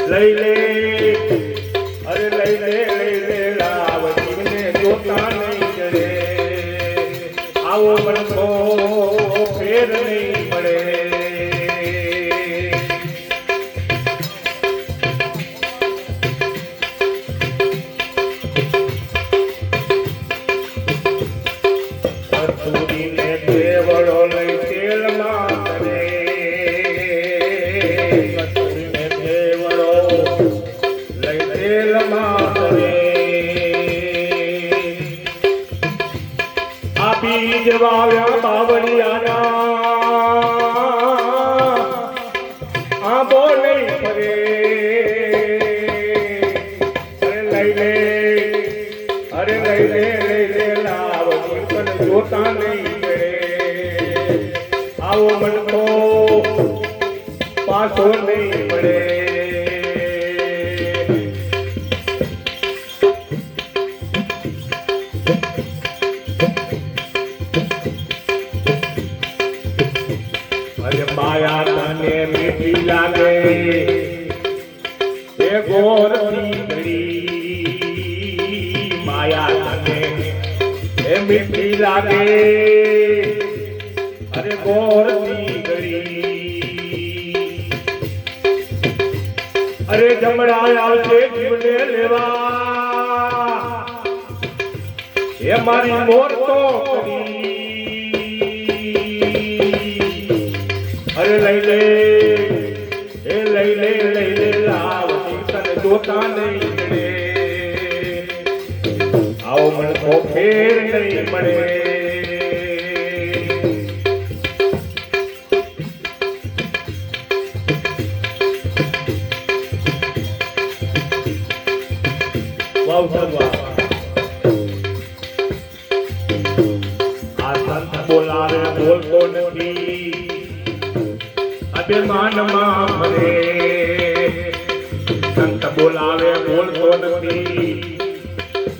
લઈ લે અરે લઈ લે લાવજીને જોતા નહીં ચડે આવો મનકો ફેર નહીં મળે કસ્તુરીને દેવળો લઈ તેલમાં કરે કસ્તુરીને દેવળો લઈ તેલમાં કરે આ બીજ વાવ્યા બાવળિયાના આંબો નહીં ફરે અરે લઈ લે લાવજી પણ જોતા નહીં મળે આવો મનકો પાછો નહીં મળે અરે માયા તને મીઠી લાગે એ ગોરથી ઘડી માયા તને એ મીઠી લાગે અરે ગોરથી ઘડી અરે જમણા આવશે જીવને લેવા એ મારી મોર તો કરી અરે લઈ લે લાવજી તને જોતા નહીં મળે આવો મનકો ફેર નહીં મળે આ સંત બોલાવે બોલતો નથી અભિમાનમાં મરે સંત બોલાવે બોલતો નથી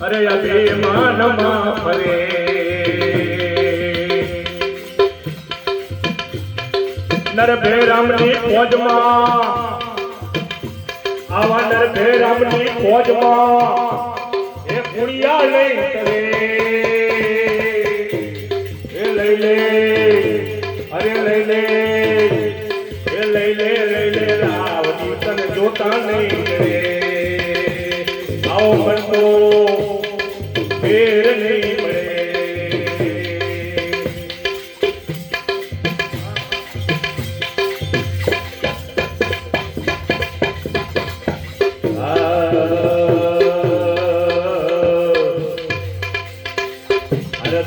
અરે અભિમાનમાં ફરે નરભેરામની ફોજમાં આવા નરભેરામની ફોજમાં એ કુણિયા લઈ કરે એ લઈ લે અરે લઈ લે લાવજી તને જોતા નહીં મળે આવો મનકો ફેર નહીં મળે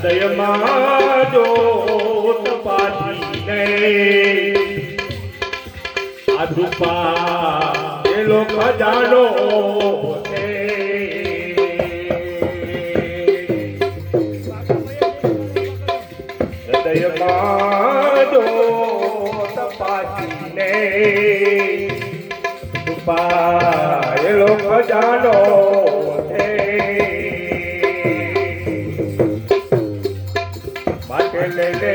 હૃદયમાં જોત પાછી નહીં આ રૂપા એ લોક જાણો હૃદયમાં જોત પાછી નહીં રૂપા એ લોક જાણો માટે લઈ લે